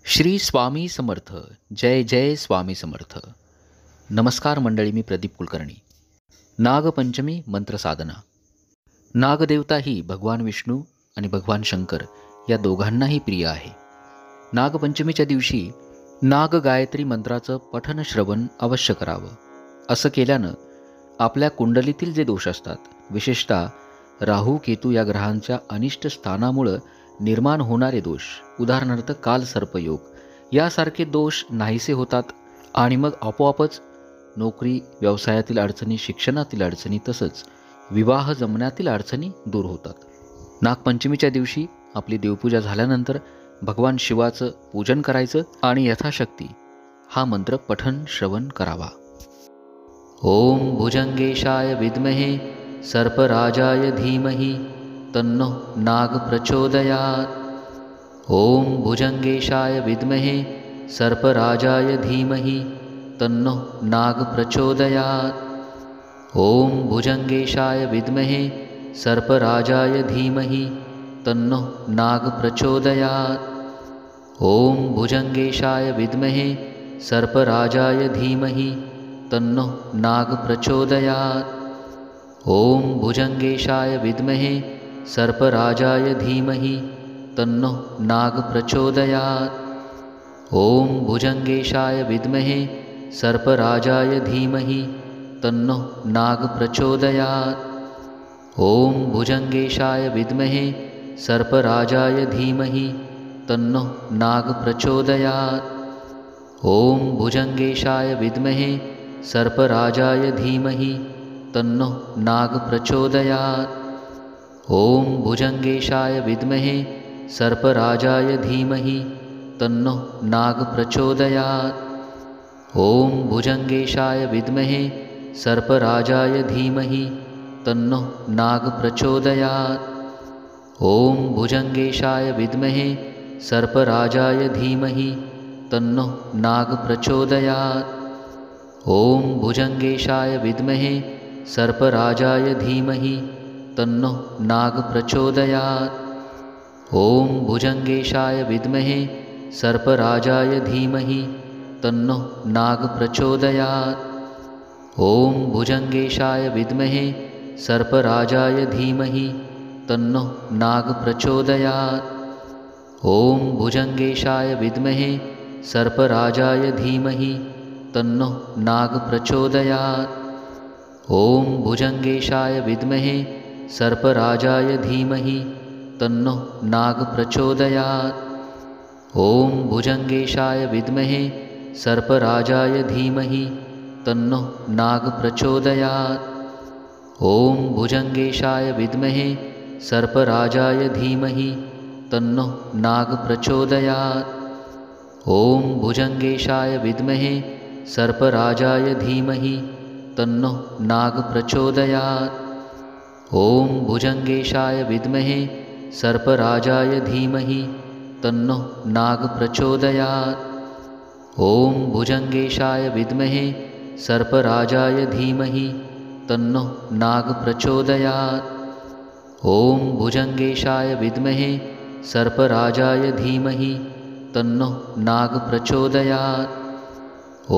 श्री स्वामी समर्थ. जय जय स्वामी समर्थ. नमस्कार मंडळी, मी प्रदीप कुलकर्णी. नागपंचमी मंत्रसाधना. नागदेवता ही भगवान विष्णू आणि भगवान शंकर या दोघांनाही प्रिय आहे. नागपंचमीच्या दिवशी नाग गायत्री मंत्राचं पठन श्रवण अवश्य करावं. असं केल्यानं आपल्या कुंडलीतील जे दोष असतात, विशेषतः राहू केतू या ग्रहांच्या अनिष्ट स्थानामुळं निर्माण होणारे दोष, उदाहरणार्थ काल सर्पयोग यासारखे दोष नाहीसे होतात आणि मग आपोआपच नोकरी, व्यवसायातील अडचणी, शिक्षणातील अडचणी तसंच विवाह जमण्यातील अडचणी दूर होतात. नागपंचमीच्या दिवशी आपली देवपूजा झाल्यानंतर भगवान शिवाचं पूजन करायचं आणि यथाशक्ती हा मंत्र पठन श्रवण करावा. ओम भुजंगेशाय विद्महे सर्पराजाय धीमहि तन्नो नाग प्रचोदयात्. ओम भुजंगेशाय विद्महे सर्पराजाय धीमहि तन्नो नाग प्रचोदयात्. ओम भुजंगेशाय विद्महे सर्पराजाय धीमहि तन्नो नाग प्रचोदयात्. ओम भुजंगेशाय विद्महे सर्पराजाय धीमहि तन्नो नाग प्रचोदयात्. ओम भुजंगेशाय विद्महे सर्पराजाय धीमहि तन्नो नाग प्रचोदयात्. ओम भुजंगेशाय विद्महे सर्पराजाय धीमहि तन्नो नाग प्रचोदयात्. ओम भुजंगेशाय विद्महे सर्पराजाय धीमहि तन्नो नाग प्रचोदयात्. ओम भुजंगेशाय विद्महे सर्पराजाय धीमहि तन्नो नाग प्रचोदयात्. ओम भुजंगेशाय विद्महे सर्पराजाय धीमहि तन्नो नाग प्रचोदयात्. ओम भुजंगेशाय विद्महे सर्पराजाय धीमहि तन्नो नाग प्रचोदयात्. ओम भुजंगेशाय विद्महे सर्पराजाय धीमहि तन्नो नाग प्रचोदयात्. ओम भुजंगेशाय विद्महे सर्पराजाय धीमहि तन्नो नाग प्रचोदयात्. ओम भुजंगेशाय विद्महे सर्पराजाय धीमहि तन्नो नाग प्रचोदयात्. ओम भुजंगेशाय विद्महे सर्पराजाय धीमहि तन्नो नाग प्रचोदयात्. ओम भुजंगेशाय विद्महे सर्पराजाय धीमहि तन्नो नाग प्रचोदयात्. ओम भुजंगेशाय विद्महे सर्पराजाय धीमहि तन्नो नाग प्रचोदयात्. ओम भुजंगेशाय विद्महे सर्पराजाय धीमहि तन्नो नाग प्रचोदयात्. ओम भुजंगेशाय विद्महे सर्पराजाय धीमहि तन्नो नाग प्रचोदयात्. ओम भुजंगेशाय विद्महे सर्पराजाय धीमहि तन्नो नाग प्रचोदयात्. ओम भुजंगेशाय विद्महे सर्पराजाय धीमहि तन्नो नाग प्रचोदयात्. ओम भुजंगेशाय विद्महे सर्पराजाय धीमहि तन्नो नाग प्रचोदयात्. ओम भुजंगेशाय विद्महे सर्पराजाय धीमहि तन्नो नाग प्रचोदयात्.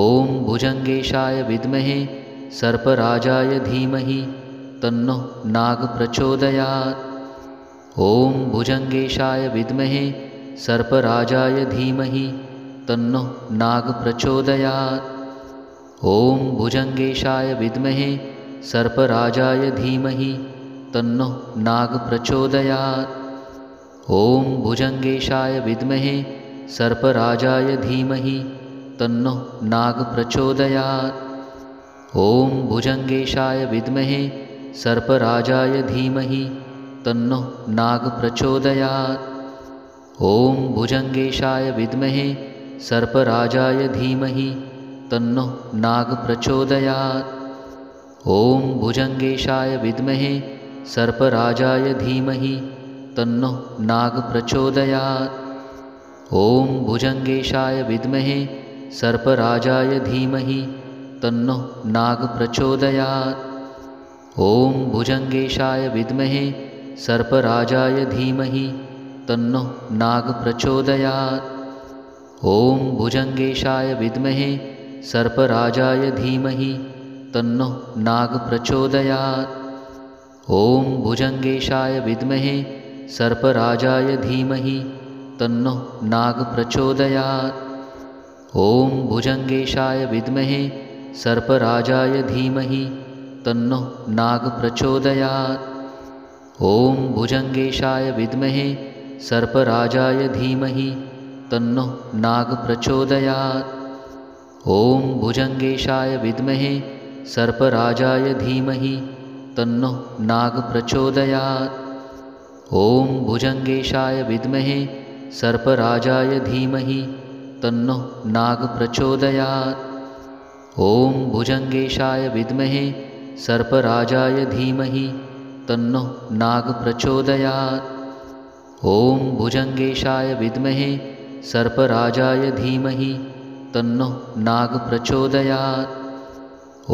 ओम भुजंगेशाय विद्महे सर्पराजाय धीमहि तन्नो नाग प्रचोदयात्. ओम भुजंगेशाय विद्महे सर्पराजाय धीमहि तन्नो नाग प्रचोदयात्. ओम भुजंगेशाय विद्महे सर्पराजाय धीमहि तन्नो नाग प्रचोदयात्. ओम भुजंगेशाय विद्महे सर्पराजाय धीमहि तन्नो नाग प्रचोदयात्. ओम भुजंगेशाय विद्महे सर्पराजाय धीमहि तन्नो नाग प्रचोदयात्. ओम भुजंगेशाय विद्महे सर्पराजाय धीमहि तन्नो नाग प्रचोदयात्. ओम भुजंगेशाय विद्महे सर्पराजाय धीमहि तन्नो नाग प्रचोदयात्. ओम भुजंगेशाय विद्महे सर्पराजाय धीमहि तन्नो नाग प्रचोदयात्. ओम भुजंगेशाय विद्महे सर्पराजाय धीमहि तन्नो नाग प्रचोदयात्. ॐ भुजङ्गेशाय विद्महे सर्पराजाय धीमहि तन्नो नाग प्रचोदयात्। ॐ भुजङ्गेशाय विद्महे सर्पराजाय धीमहि तन्नो नाग प्रचोदयात्। ॐ भुजङ्गेशाय विद्महे सर्पराजाय धीमहि तन्नो नाग प्रचोदयात्। ॐ भुजङ्गेशाय विद्महे सर्पराजाय धीमहि तन्नो नाग प्रचोदयात्। ॐ भुजङ्गेशाय विद्महे सर्पराजाय धीमहि तन्नो नाग प्रचोदयात्। ॐ भुजङ्गेशाय विद्महे सर्पराजाय धीमहि तन्नो नाग प्रचोदयात्। ॐ भुजङ्गेशाय विद्महे सर्पराजाय धीमहि तन्नो नाग प्रचोदयात्। ॐ भुजङ्गेशाय विद्महे सर्पराजाय धीमहि तन्नो नाग प्रचोदयात्।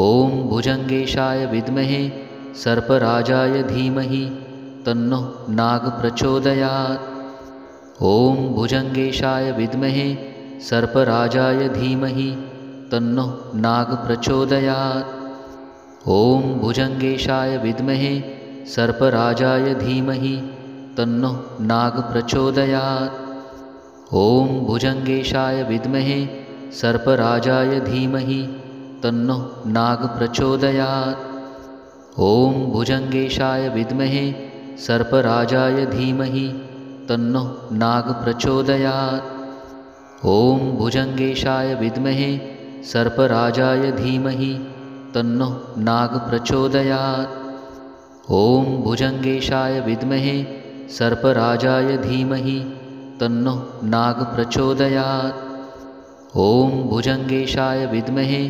ॐ भुजङ्गेशाय विद्महे सर्पराजाय धीमहि तन्नो नाग प्रचोदयात्। ॐ भुजङ्गेशाय विद्महे सर्पराजाय धीमहि तन्नो नाग प्रचोदयात्। ॐ भुजङ्गेशाय विद्महे सर्पराजाय धीमहि तन्नो नाग प्रचोदयात्। ॐ भुजङ्गेशाय विद्महे सर्पराजाय धीमहि तन्नो नाग प्रचोदयात्। ॐ भुजङ्गेशाय विद्महे सर्पराजाय धीमहि तन्नो नाग प्रचोदयात्। ॐ भुजङ्गेशाय विद्महे सर्पराजाय धीमहि तन्नो नाग प्रचोदयात्। ॐ भुजङ्गेशाय विद्महे सर्पराजाय धीमहि तन्नो नाग प्रचोदयात्। ॐ भुजङ्गेशाय विद्महे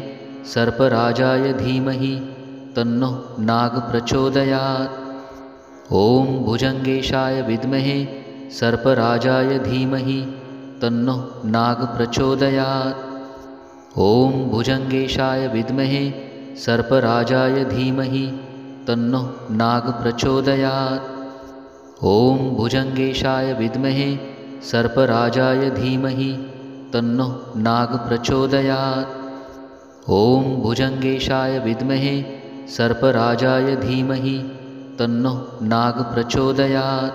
सर्पराजाय धीमहि तन्नो नाग प्रचोदयात्। ॐ भुजङ्गेशाय विद्महे सर्पराजाय धीमहि तन्नो नाग प्रचोदयात्। ॐ भुजङ्गेशाय विद्महे सर्पराजाय धीमहि तन्नो नाग प्रचोदयात्। ॐ भुजङ्गेशाय विद्महे सर्पराजाय धीमहि तन्नो नाग प्रचोदयात्। ॐ भुजङ्गेशाय विद्महे सर्पराजाय धीमहि तन्नो नाग प्रचोदयात्।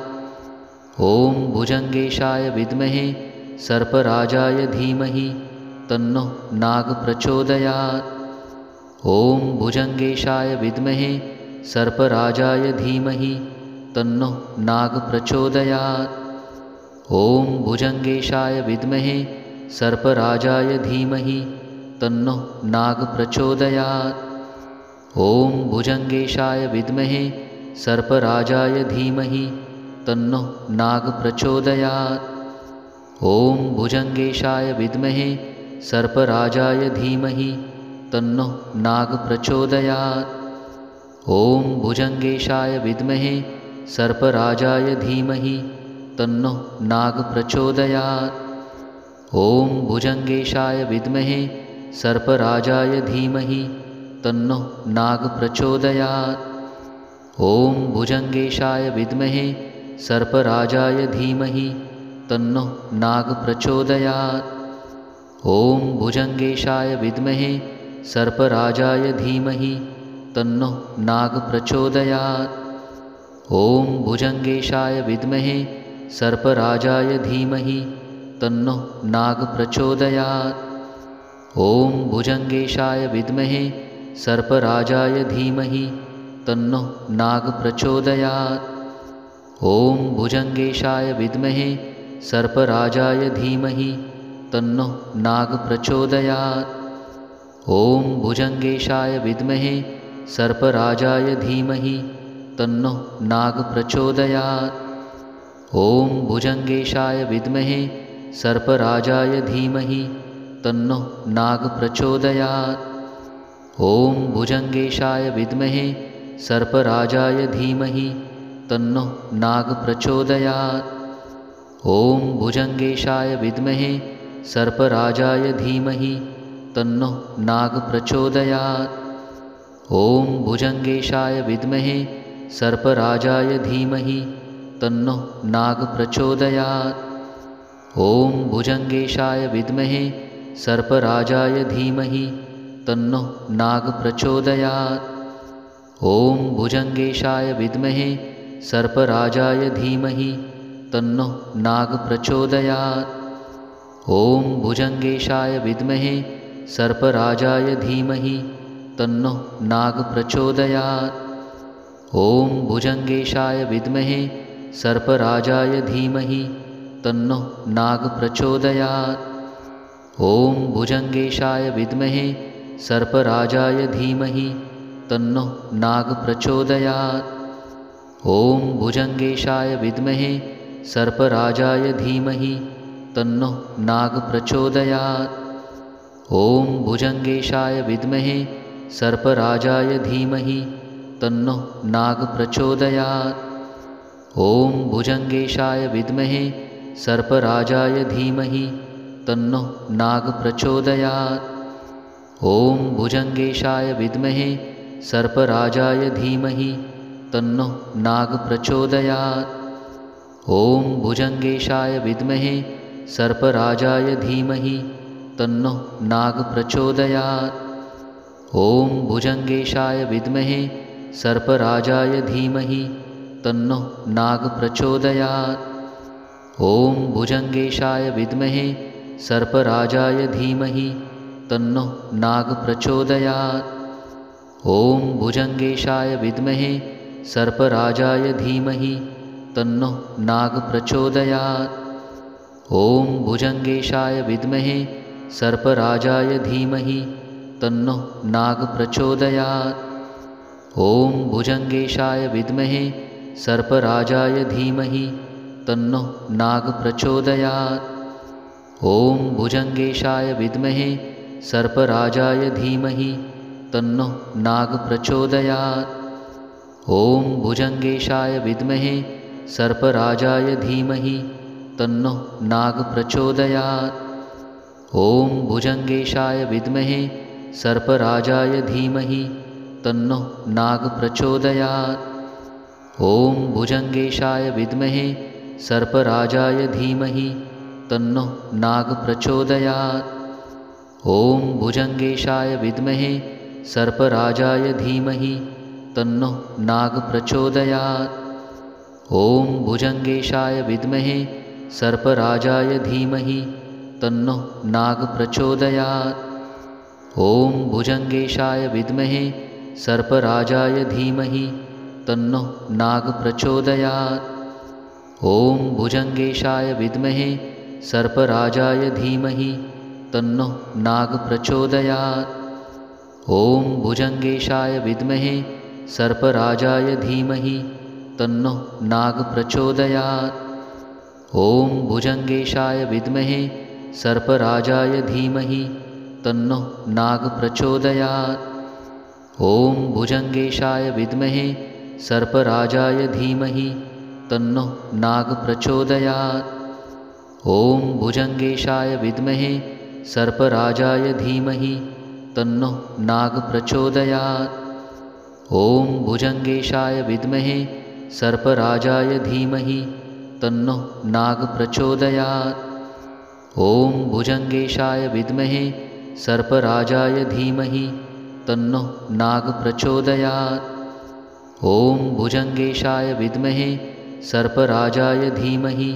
ॐ भुजङ्गेशाय विद्महे सर्पराजाय धीमहि तन्नो नाग प्रचोदयात्। ॐ भुजङ्गेशाय विद्महे सर्पराजाय धीमहि तन्नो नाग प्रचोदयात्। ॐ भुजङ्गेशाय विद्महे सर्पराजाय धीमहि तन्नो नाग प्रचोदयात्। ॐ भुजङ्गेशाय विद्महे सर्पराजाय धीमहि तन्नो नाग प्रचोदयात्। ॐ भुजङ्गेशाय विद्महे सर्पराजाय धीमहि तन्नो नाग प्रचोदयात्। ॐ भुजङ्गेशाय विद्महे सर्पराजाय धीमहि तन्नो नाग प्रचोदयात्। ॐ भुजङ्गेशाय विद्महे सर्पराजाय धीमहि तन्नो नाग प्रचोदयात्। ॐ भुजङ्गेशाय विद्महे सर्पराजाय धीमहि तन्नो नाग प्रचोदयात्। ॐ भुजङ्गेशाय विद्महे सर्पराजाय धीमहि तन्नो नाग प्रचोदयात्। ॐ भुजङ्गेशाय विद्महे सर्पराजाय धीमहि तन्नो नाग प्रचोदयात्। ॐ भुजङ्गेशाय विद्महे सर्पराजाय धीमहि तन्नो नाग प्रचोदयात्। ॐ भुजङ्गेशाय विद्महे सर्पराजाय धीमहि तन्नो नाग प्रचोदयात्। ॐ भुजङ्गेशाय विद्महे सर्पराजाय धीमहि तन्नो नाग प्रचोदयात्। ॐ भुजङ्गेशाय विद्महे सर्पराजाय धीमहि तन्नो नाग प्रचोदयात्। ॐ भुजङ्गेशाय विद्महे सर्पराजाय धीमहि तन्नो नाग प्रचोदयात्। ॐ भुजङ्गेशाय विद्महे सर्पराजाय धीमहि तन्नो नाग प्रचोदयात्। ॐ भुजङ्गेशाय विद्महे सर्पराजाय धीमहि तन्नो नाग प्रचोदयात्। ॐ भुजङ्गेशाय विद्महे सर्पराजाय धीमहि तन्नो नाग प्रचोदयात्। ॐ भुजङ्गेशाय विद्महे सर्पराजाय धीमहि तन्नो नाग प्रचोदयात्। ॐ भुजङ्गेशाय विद्महे सर्पराजाय धीमहि तन्नो नाग प्रचोदयात्। ॐ भुजङ्गेशाय विद्महे सर्पराजाय धीमहि तन्नो नाग प्रचोदयात्। ॐ भुजङ्गेशाय विद्महे सर्पराजाय धीमहि तन्नो नाग प्रचोदयात्। ॐ भुजङ्गेशाय विद्महे सर्पराजाय धीमहि तन्नो नाग प्रचोदयात्। ॐ भुजङ्गेशाय विद्महे सर्पराजाय धीमहि तन्नो नाग प्रचोदयात्। ॐ भुजङ्गेशाय विद्महे सर्पराजाय धीमहि तन्नो नाग प्रचोदयात्। ॐ भुजङ्गेशाय विद्महे सर्पराजाय धीमहि तन्नो नाग प्रचोदयात्। ॐ भुजङ्गेशाय विद्महे सर्पराजाय धीमहि तन्नो नाग प्रचोदयात्। ॐ भुजङ्गेशाय विद्महे सर्पराजाय धीमहि तन्नो नाग प्रचोदयात्। ॐ भुजङ्गेशाय विद्महे सर्पराजाय धीमहि तन्नो नाग प्रचोदयात्। ॐ भुजङ्गेशाय विद्महे सर्पराजाय धीमहि तन्नो नाग प्रचोदयात्। ॐ भुजङ्गेशाय विद्महे सर्पराजाय धीमहि तन्नो नाग प्रचोदयात्। ॐ भुजङ्गेशाय विद्महे सर्पराजाय धीमहि तन्नो नाग प्रचोदयात्। ॐ भुजङ्गेशाय विद्महे सर्पराजाय धीमहि तन्नो नाग प्रचोदयात्। ॐ भुजङ्गेशाय विद्महे सर्पराजाय धीमहि तन्नो नाग प्रचोदयात्। ॐ भुजङ्गेशाय विद्महे सर्पराजाय धीमहि तन्नो नाग प्रचोदयात्। ॐ भुजङ्गेशाय विद्महे सर्पराजाय धीमहि तन्नो नाग प्रचोदयात्। ॐ भुजङ्गेशाय विद्महे सर्पराजाय धीमहि तन्नो नाग प्रचोदयात्। ॐ भुजङ्गेशाय विद्महे सर्पराजाय धीमहि तन्नो नाग प्रचोदयात्। ॐ भुजङ्गेशाय विद्महे सर्पराजाय धीमहि तन्नो नाग प्रचोदयात्। ॐ भुजङ्गेशाय विद्महे सर्पराजाय धीमहि तन्नो नाग प्रचोदयात्। ॐ भुजङ्गेशाय विद्महे सर्पराजाय धीमहि तन्नो नाग प्रचोदयात्। ॐ भुजङ्गेशाय विद्महे सर्पराजाय धीमहि तन्नो नाग प्रचोदयात्। ॐ भुजङ्गेशाय विद्महे सर्पराजाय धीमहि तन्नो नाग प्रचोदयात्। ॐ भुजङ्गेशाय विद्महे सर्पराजाय धीमहि तन्नो नाग प्रचोदयात्। ॐ भुजङ्गेशाय विद्महे सर्पराजाय धीमहि तन्नो नाग प्रचोदयात्। ॐ भुजङ्गेशाय विद्महे सर्पराजाय धीमहि तन्नो नाग प्रचोदयात्। ॐ भुजङ्गेशाय विद्महे सर्पराजाय धीमहि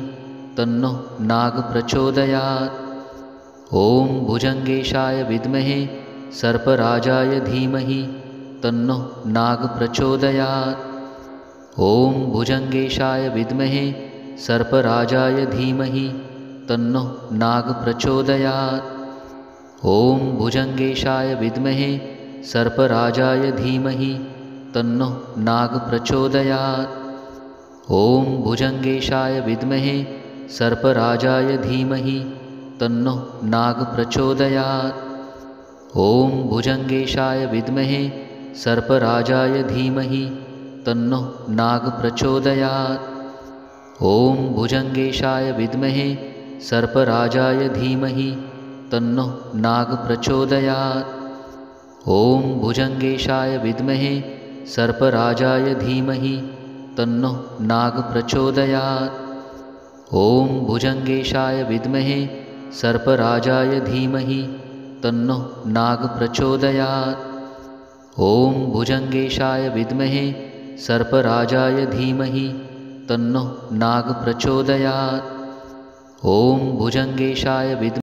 तन्नो नाग प्रचोदयात्। ॐ भुजङ्गेशाय विद्महे सर्पराजाय धीमहि तन्नो नाग प्रचोदयात्। ॐ भुजङ्गेशाय विद्महे सर्पराजाय धीमहि तन्नो नाग प्रचोदयात्। ॐ भुजङ्गेशाय विद्महे सर्पराजाय धीमहि तन्नो नाग प्रचोदयात्। ॐ भुजङ्गेशाय विद्महे सर्पराजाय धीमहि तन्नो नाग प्रचोदयात्। ॐ भुजङ्गेशाय विद्महे सर्पराजाय धीमहि तन्नो नाग प्रचोदयात्। ॐ भुजङ्गेशाय विद्महे सर्पराजाय धीमहि तन्नो नाग प्रचोदयात्। ॐ भुजङ्गेशाय विद्महे सर्पराजाय धीमहि तन्नो नाग प्रचोदयात्। ॐ भुजङ्गेशाय विद्महे सर्पराजाय धीमहि तन्नो नाग प्रचोदयात्। ॐ भुजङ्गेशाय विद्महे सर्पराजाय धीमहि तन्नो नाग प्रचोदयात्। ॐ भुजङ्गेशाय विद्महे